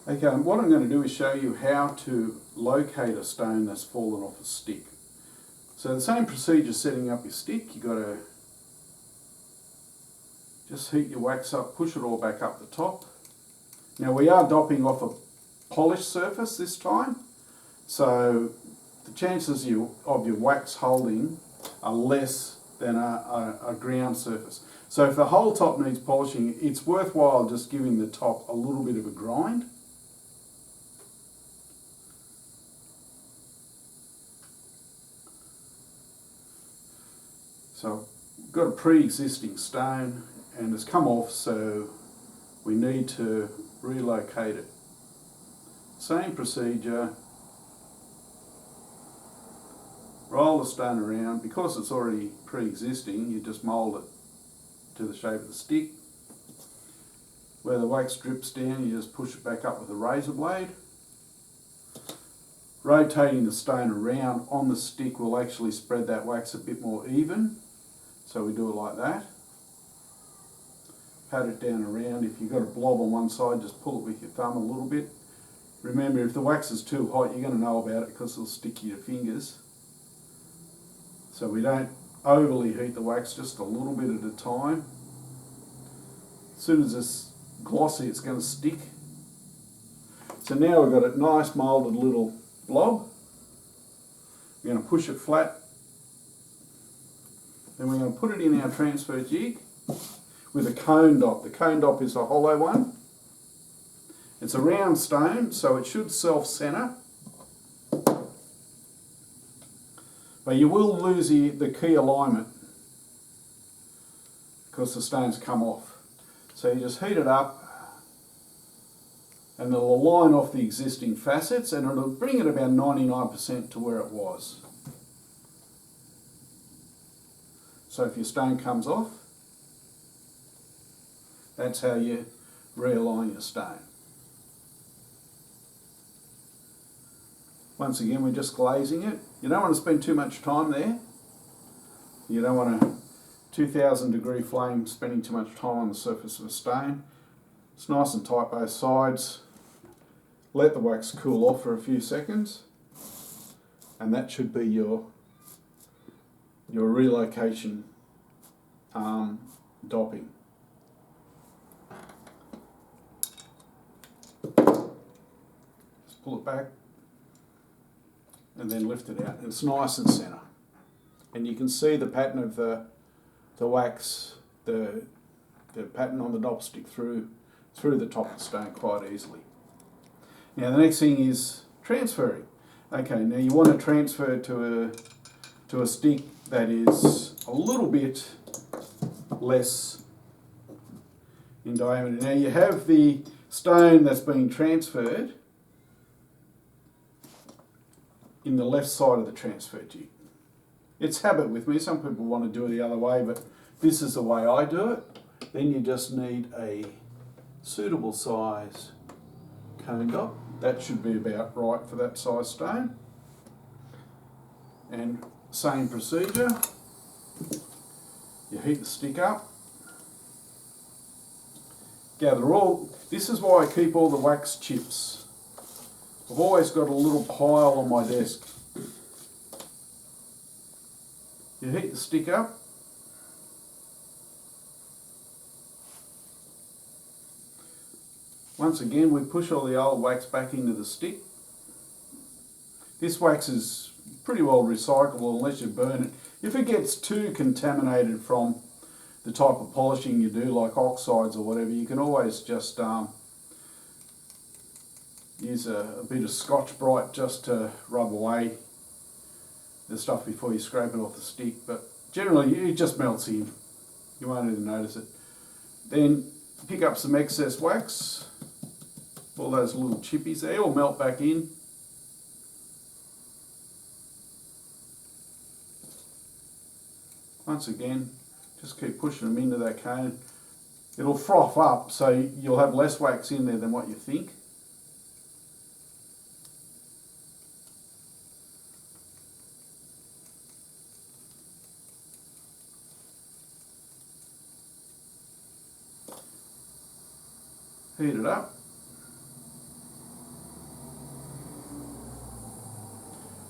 Okay, what I'm going to do is show you how to locate a stone that's fallen off a stick. So the same procedure setting up your stick, you've got to just heat your wax up, push it all back up the top. Now we are dopping off a polished surface this time, so the chances of your wax holding are less than a ground surface. So if the whole top needs polishing, it's worthwhile just giving the top a little bit of a grind. So we've got a pre-existing stone and it's come off, so we need to relocate it. Same procedure. Roll the stone around. Because it's already pre-existing, you just mould it to the shape of the stick. Where the wax drips down, you just push it back up with a razor blade. Rotating the stone around on the stick will actually spread that wax a bit more even. So we do it like that. Pat it down around. If you've got a blob on one side, just pull it with your thumb a little bit. Remember, if the wax is too hot, you're going to know about it because it'll stick to your fingers. So we don't overly heat the wax, just a little bit at a time. As soon as it's glossy, it's going to stick. So now we've got a nice moulded little blob. We're going to push it flat. Then we're going to put it in our transfer jig with a cone dop. The cone dop is a hollow one. It's a round stone, so it should self-centre. But you will lose the key alignment because the stone's come off. So you just heat it up and it'll align off the existing facets and it'll bring it about 99% to where it was. So if your stone comes off, that's how you realign your stone. Once again, we're just glazing it. You don't want to spend too much time there. You don't want a 2000 degree flame spending too much time on the surface of a stone. It's nice and tight both sides. Let the wax cool off for a few seconds. And that should be your relocation dopping. Just pull it back and then lift it out. It's nice and centre. And you can see the pattern of the wax, the pattern on the dop stick through the top of the stone quite easily. Now the next thing is transferring. Okay, now you want to transfer to a stick that is a little bit less in diameter. Now you have the stone that's being transferred in the left side of the transfer jig. It's habit with me. Some people want to do it the other way, but this is the way I do it. Then you just need a suitable size cone dop. That should be about right for that size stone. And same procedure. You heat the stick up. Gather all. This is why I keep all the wax chips. I've always got a little pile on my desk. You heat the stick up. Once again, we push all the old wax back into the stick. This wax is pretty well recyclable unless you burn it. If it gets too contaminated from the type of polishing you do, like oxides or whatever, you can always just use a bit of Scotch-Brite just to rub away the stuff before you scrape it off the stick. But generally, it just melts in. You won't even notice it. Then pick up some excess wax. All those little chippies there will melt back in. Once again, just keep pushing them into that cone. It'll froth up, so you'll have less wax in there than what you think. Heat it up.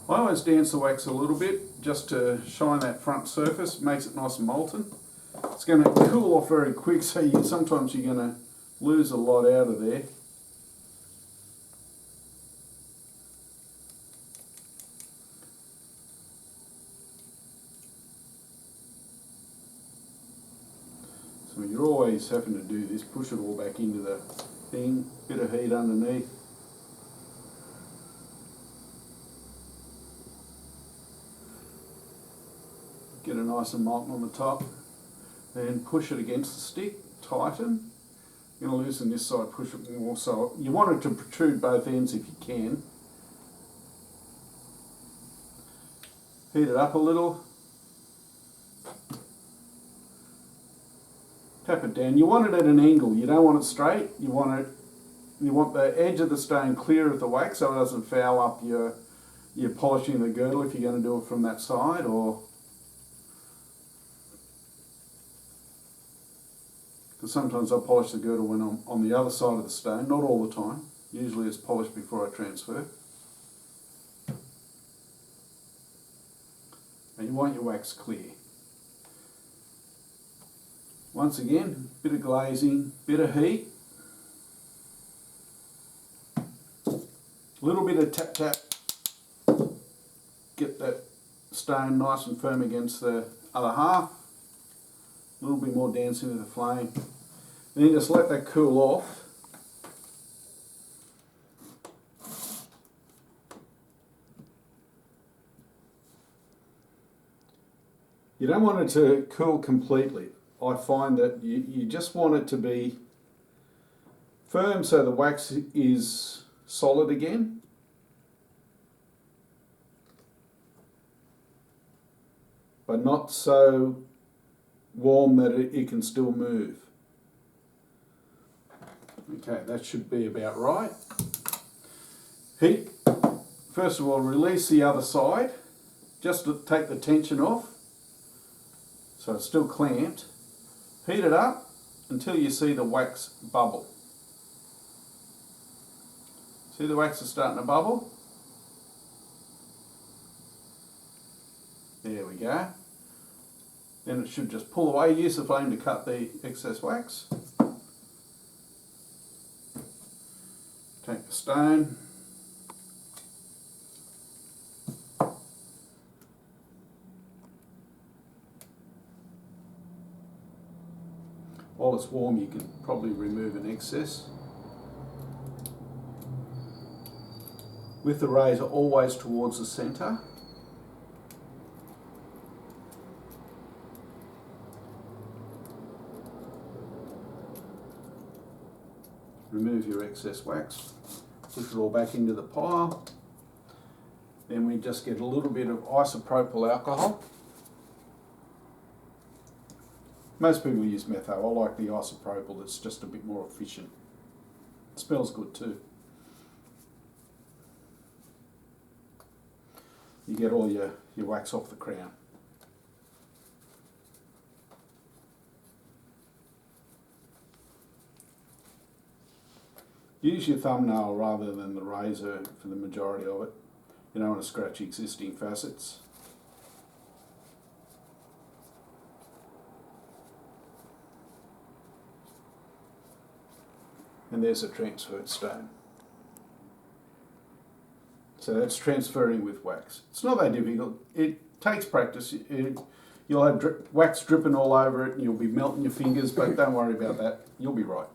I always dance the wax a little bit just to shine that front surface, makes it nice and molten. It's going to cool off very quick, so sometimes you're going to lose a lot out of there. So you're always having to do this, push it all back into the thing, bit of heat underneath. Get it nice and molten on the top. Then push it against the stick, tighten. You're going to loosen this side, push it more. So you want it to protrude both ends if you can. Heat it up a little. Tap it down. You want it at an angle. You don't want it straight. You want the edge of the stone clear of the wax so it doesn't foul up your polishing the girdle if you're going to do it from that side, or because sometimes I polish the girdle when I'm on the other side of the stone, not all the time. Usually it's polished before I transfer. And you want your wax clear. Once again, bit of glazing, bit of heat, a little bit of tap tap, get that stone nice and firm against the other half. A little bit more dancing with the flame. And then just let that cool off. You don't want it to cool completely. I find that you just want it to be firm so the wax is solid again. But not so warm that it can still move. Okay, that should be about right. Heat. First of all, release the other side just to take the tension off so it's still clamped. Heat it up until you see the wax bubble. See the wax is starting to bubble? There we go. Then it should just pull away. Use the flame to cut the excess wax. Take the stone. While it's warm, you can probably remove an excess. With the razor always towards the centre. Remove your excess wax, push it all back into the pile. Then we just get a little bit of isopropyl alcohol. Most people use metho. I like the isopropyl, it's just a bit more efficient. It smells good too. You get all your wax off the crown. Use your thumbnail rather than the razor for the majority of it. You don't want to scratch existing facets. And there's a transferred stone. So that's transferring with wax. It's not that difficult. It takes practice. You'll have wax dripping all over it and you'll be melting your fingers, but don't worry about that. You'll be right.